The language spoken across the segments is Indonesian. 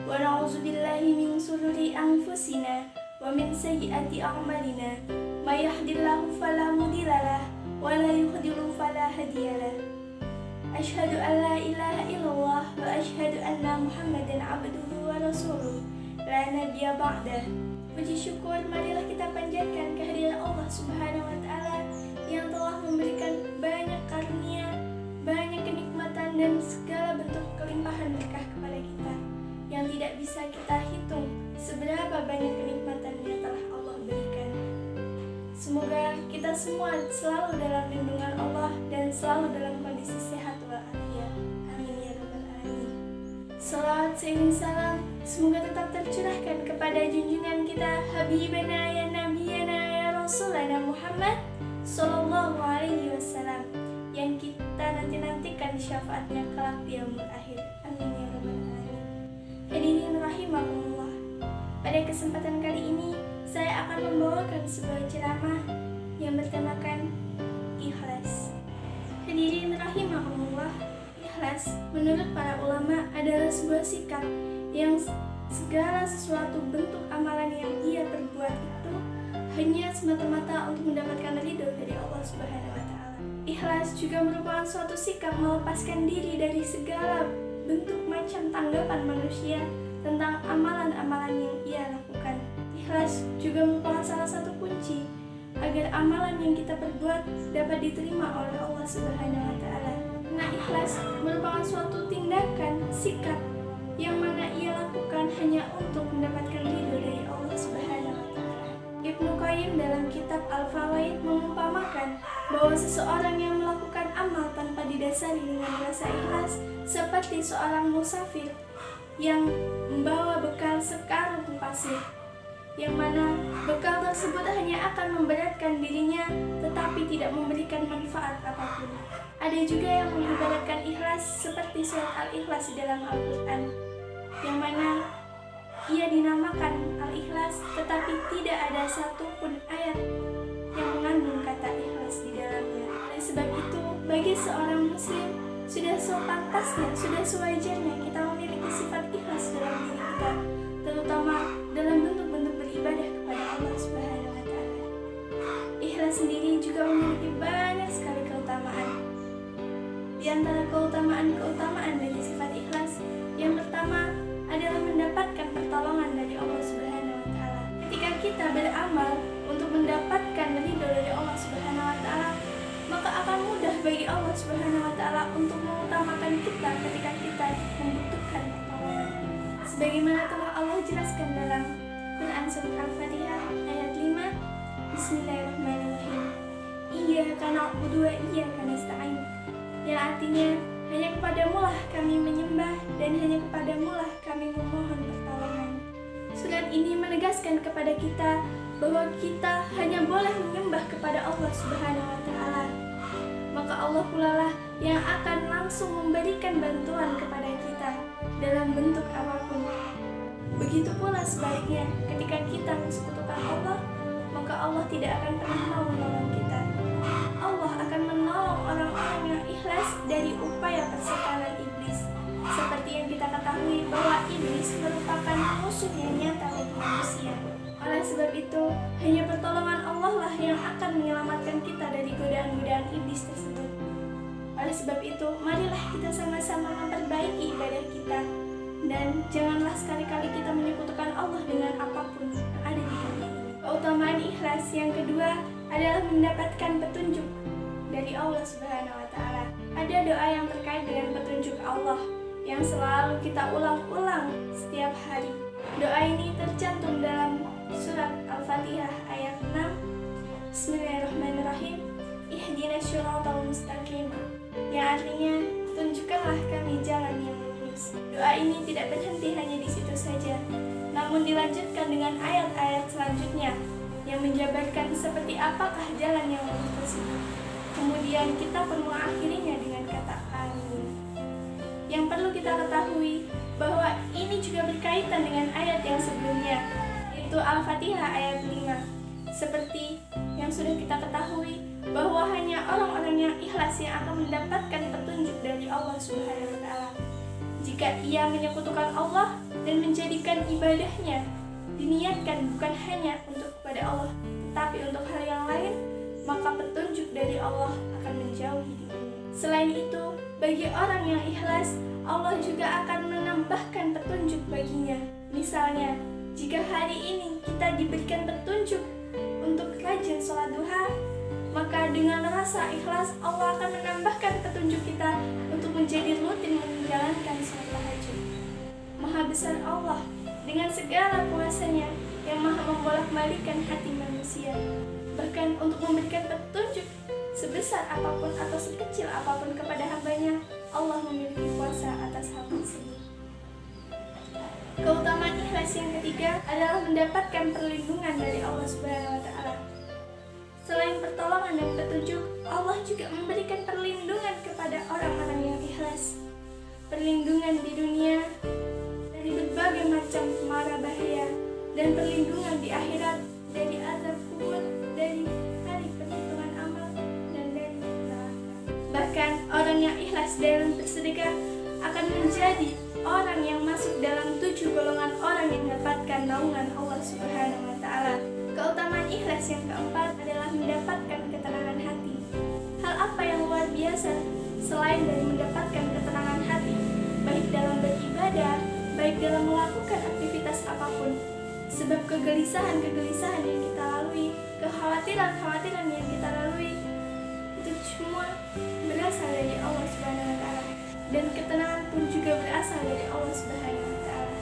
wa na'udzubillahi min shururi anfusina wa min sayyiati a'malina. May yahdihillahu fala mudhillalah wa la yudhlil fala hadiyalah. Asyhadu an la ilaha illallah wa asyhadu anna Muhammadan abduhu wa rasuluh la nabiyya ba'dah. Puji syukur marilah kita panjatkan kehadiran Allah Subhanahu wa taala yang telah memberikan banyak karunia, banyak kenikmatan dan segala bentuk kelimpahan berkah kepada kita yang tidak bisa kita hitung seberapa banyak kenikmatan yang telah Allah berikan. Semoga kita semua selalu dalam lindungan Allah dan selalu dalam kondisi sehat walafiat. Amin ya rabbal alamin. Salawat seiring salam semoga tetap tercurahkan kepada junjungan kita Habibana ya Nabiyana ya Rasulana Muhammad Sallallahu alaihi wasallam yang kita nanti-nantikan syafaatnya kelak di yaumul akhir. Amin ya rabbal alamin. Hadirin rahimakumullah. Pada kesempatan kali ini saya akan membawakan sebuah ceramah yang bertemakan ikhlas. Hadirin rahimakumullah, ikhlas menurut para ulama adalah sebuah sikap yang segala sesuatu bentuk amalan yang ia perbuat itu hanya semata-mata untuk mendapatkan ridho dari Allah Subhanahu wa taala. Ikhlas juga merupakan suatu sikap melepaskan diri dari segala bentuk macam tanggapan manusia tentang amalan-amalan yang ia lakukan. Ikhlas juga merupakan salah satu kunci agar amalan yang kita perbuat dapat diterima oleh Allah Subhanahu wa taala. Nah, ikhlas merupakan suatu tindakan, sikap yang mana ia lakukan hanya untuk mendapatkan ridho dari Allah Subhanahu wa taala. Ibnu Qayyim dalam kitab Al-Fawaid mengumpamakan bahwa seseorang yang melakukan amal tanpa didasari dengan rasa ikhlas seperti seorang musafir yang membawa bekal sekarung pasir, yang mana bekal tersebut hanya akan memberatkan dirinya tetapi tidak memberikan manfaat apapun. Ada juga yang mengibaratkan ikhlas seperti surat Al-Ikhlas di dalam Al-Quran, yang mana ia dinamakan Al-Ikhlas tetapi tidak ada satupun ayat yang mengandung kata ikhlas di dalamnya. Oleh sebab itu, bagi seorang muslim sudah sepantasnya, sudah sewajarnya kita memiliki sifat ikhlas dalam diri kita, terutama dalam bentuk-bentuk beribadah kepada Allah Subhanahu wa taala. Ikhlas sendiri juga memiliki banyak sekali keutamaan. Di antara keutamaan dari sifat ikhlas, yang pertama adalah mendapatkan pertolongan dari Allah Subhanahu wa taala. Ketika kita beramal untuk mendapatkan ridho dari Allah Subhanahu wa taala, maka akan mudah bagi Allah Subhanahu wa taala untuk mengutamakan kita ketika kita membutuhkan pertolongan. Sebagaimana telah Allah jelaskan dalam Quran Surah Al-Fatihah ayat 5, Bismillahirrahmanirrahim. Iyyaka na'budu wa iyyaka nasta'in. Yang artinya hanya kepadamu lah kami menyembah dan hanya kepadamu lah kami memohon pertolongan. Surat ini menegaskan kepada kita bahwa kita hanya boleh menyembah kepada Allah Subhanahu wa taala. Maka Allah pula lah yang akan langsung memberikan bantuan kepada kita dalam bentuk apapun. Begitu pula sebaliknya, ketika kita mensekutukan Allah, maka Allah tidak akan pernah mau menolong kita. Allah akan menolong orang-orang yang ikhlas dari upaya persekalan iblis. Seperti yang kita ketahui bahwa iblis merupakan musuh yang nyata bagi manusia. Oleh sebab itu, hanya pertolongan Allah lah yang akan menyelamatkan kita dari godaan-godaan iblis tersebut. Oleh sebab itu, marilah kita sama-sama memperbaiki ibadah kita. Dan janganlah sekali-kali kita menyekutukan Allah dengan apapun yang ada di dunia ini. Keutamaan ikhlas yang kedua adalah mendapatkan petunjuk dari Allah Subhanahu wa taala. Ada doa yang terkait dengan petunjuk Allah yang selalu kita ulang-ulang setiap hari. Doa ini tercantum dalam surat Al-Fatihah ayat 6. Bismillahirrahmanirrahim. Ihdinas syiratal mustaqim. Yang artinya, tunjukkanlah kami jalan yang lurus. Doa ini tidak berhenti hanya di situ saja, namun dilanjutkan dengan ayat-ayat selanjutnya yang menjabarkan seperti apakah jalan yang lurus tersebut. Kemudian kita pun mengakhirinya dengan kata amin. Yang perlu kita ketahui bahwa ini juga berkaitan dengan ayat yang sebelumnya, yaitu Al-Fatihah ayat 5. Seperti yang sudah kita ketahui bahwa hanya orang-orang yang ikhlas yang akan mendapatkan petunjuk dari Allah Subhanahu wa taala. Jika ia menyekutukan Allah dan menjadi ibadahnya diniatkan bukan hanya untuk kepada Allah, tetapi untuk hal yang lain, maka petunjuk dari Allah akan menjauhi dirinya. Selain itu, bagi orang yang ikhlas, Allah juga akan menambahkan petunjuk baginya. Misalnya, jika hari ini kita diberikan petunjuk untuk rajin sholat duha, maka dengan rasa ikhlas Allah akan menambahkan petunjuk kita untuk menjadi rutin menjalankan sholat tahajud. Maha besar Allah dengan segala kuasanya yang maha membolak-balikkan hati manusia. Bahkan untuk memberikan petunjuk sebesar apapun atau sekecil apapun kepada hambanya, Allah memiliki kuasa atas hal tersebut. Keutamaan ikhlas yang ketiga adalah mendapatkan perlindungan dari Allah Subhanahu wa Ta'ala. Selain pertolongan dan petunjuk, Allah juga memberikan perlindungan kepada orang-orang yang ikhlas. Perlindungan di dunia dari berbagai macam mara bahaya, dan perlindungan di akhirat dari azab kubur, dari hari perhitungan amal, dan dari neraka. Bahkan orang yang ikhlas dalam bersedekah akan menjadi orang yang masuk dalam 7 golongan orang yang mendapatkan naungan Allah Subhanahu wa Ta'ala. Keutamaan ikhlas yang keempat adalah mendapatkan ketenangan hati. Hal apa yang luar biasa selain dari mendapatkan ketenangan hati, baik dalam beribadah, baik dalam melakukan aktivitas apapun. Sebab kegelisahan-kegelisahan yang kita lalui, kekhawatiran-kekhawatiran yang kita lalui, itu semua berasal dari Allah Subhanahu wa Ta'ala. Dan ketenangan pun juga berasal dari Allah Subhanahu wa Ta'ala.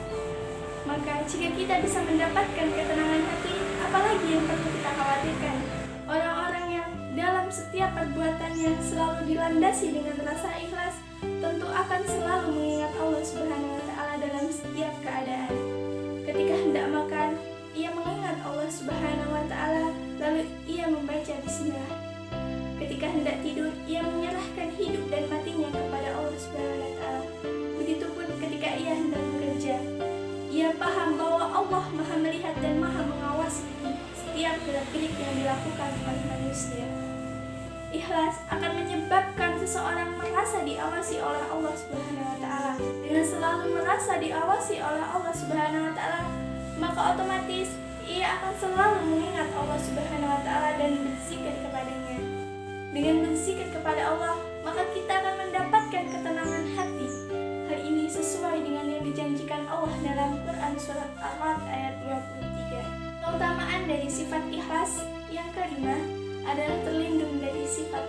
Maka jika kita bisa mendapatkan ketenangan hati, apalagi yang perlu kita khawatirkan? Orang-orang yang dalam setiap perbuatannya selalu dilandasi dengan rasa ikhlas, tentu akan selalu mengingat Allah Subhanahu wa Ta'ala dalam setiap keadaan. Ketika hendak makan, ia mengingat Allah Subhanahu wa Ta'ala, lalu ia membaca bismillah. Ketika hendak tidur, ia menyerahkan hidup dan matinya kepada Allah Subhanahu wa Ta'ala. Begitupun ketika ia hendak bekerja, ia paham bahwa Allah Maha melihat dan Maha mengawasi setiap gerak-gerik yang dilakukan oleh manusia. Ikhlas akan menyebabkan seseorang merasa diawasi oleh Allah Subhanahu wa Ta'ala. Dengan selalu merasa diawasi oleh Allah Subhanahu wa Ta'ala, maka otomatis ia akan selalu mengingat Allah Subhanahu wa Ta'ala dan berzikir kepadanya. Dengan berzikir kepada Allah, maka kita akan mendapatkan ketenangan hati. Hal ini sesuai dengan yang dijanjikan Allah dalam Quran Surat Ar-Ra'd ayat 23. Keutamaan dari sifat ikhlas yang kelima adalah terlindung dari sifat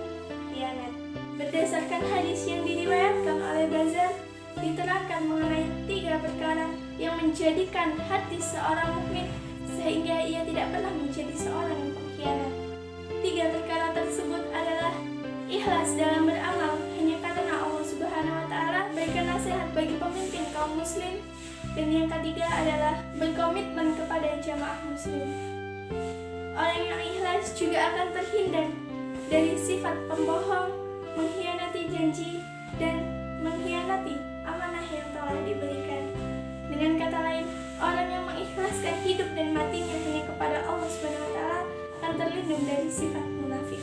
khianat. Berdasarkan hadis yang diriwayatkan oleh Bazar, diterangkan mengenai 3 perkara yang menjadikan hati seorang mukmin sehingga ia tidak pernah menjadi seorang yang pengkhianat. 3 perkara tersebut adalah ikhlas dalam beramal hanya karena Allah Subhanahu wa Ta'ala, berikan nasihat bagi pemimpin kaum muslim, dan yang ketiga adalah berkomitmen kepada jamaah muslim. Orang yang ikhlas juga akan terhindar dari sifat pembohong, mengkhianati janji, dan mengkhianati amanah yang telah diberikan. Dengan kata lain, orang yang mengikhlaskan hidup dan matinya hanya kepada Allah Subhanahu wa Ta'ala akan terlindung dari sifat munafik.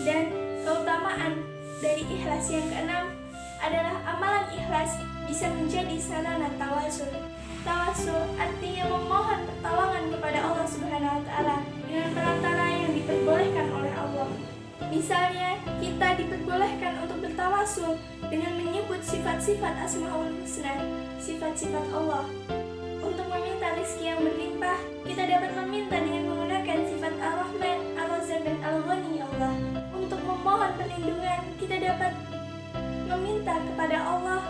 Dan keutamaan dari ikhlas yang keenam adalah amalan ikhlas bisa menjadi sarana tawasul. Tawasul artinya memohon pertolongan kepada Allah Subhanahu wa Ta'ala dengan perantara yang diperbolehkan oleh Allah. Misalnya, kita diperbolehkan untuk bertawasul dengan menyebut sifat-sifat Asmaul Husna, sifat-sifat Allah. Untuk meminta rezeki yang berlimpah, kita dapat meminta dengan menggunakan sifat Ar-Rahman, Ar-Razzaq, dan Al-Ghani Allah. Untuk memohon perlindungan, kita dapat meminta kepada Allah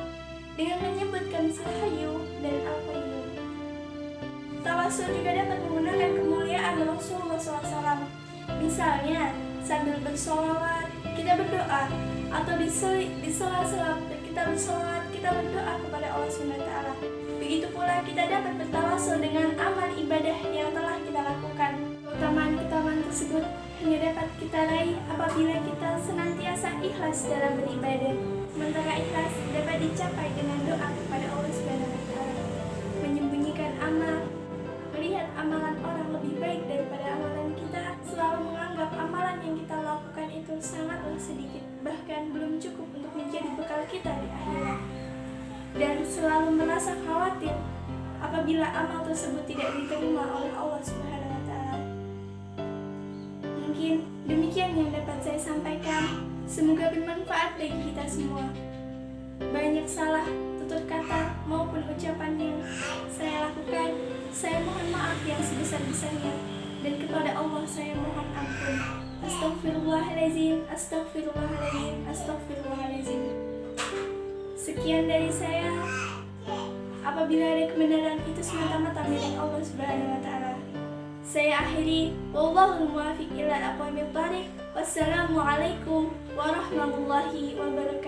dengan menyebutkan Al-Hayyu dan Al-Qayyum. Tawasul juga dapat menggunakan kemuliaan Rasulullah SAW. Misalnya, sambil bersolawat, kita berdoa, atau di sela-sela kita bersolawat, kita berdoa kepada Allah SWT. Begitu pula kita dapat bertawasul dengan amal ibadah yang telah kita lakukan. Keutamaan-keutamaan tersebut hanya dapat kita raih apabila kita senantiasa ikhlas dalam beribadah. Sementara ikhlas dapat dicapai dengan doa kepada Allah SWT, menyembunyikan amal, melihat amalan orang lebih baik daripada amalan kita, selalu menganggap amalan yang kita lakukan itu sangatlah sedikit, bahkan belum cukup untuk menjadi bekal kita di akhirat, dan selalu merasa khawatir apabila apabila amal tersebut tidak diterima oleh Allah Subhanahu wa taala. Mungkin demikian yang dapat saya sampaikan. Semoga bermanfaat bagi kita semua. Banyak salah tutur kata maupun ucapan yang saya lakukan, saya mohon maaf yang sebesar-besarnya, dan kepada Allah saya mohon ampun. Astaghfirullahaladzim, astaghfirullahaladzim, astaghfirullahaladzim. Sekian dari saya. Apabila ada kebenaran itu semata-mata milik Allah Subhanahu wa taala. Saya akhiri, wallahul muwaffiq ila aqwamit thariq. Wassalamualaikum warahmatullahi wabarakatuh.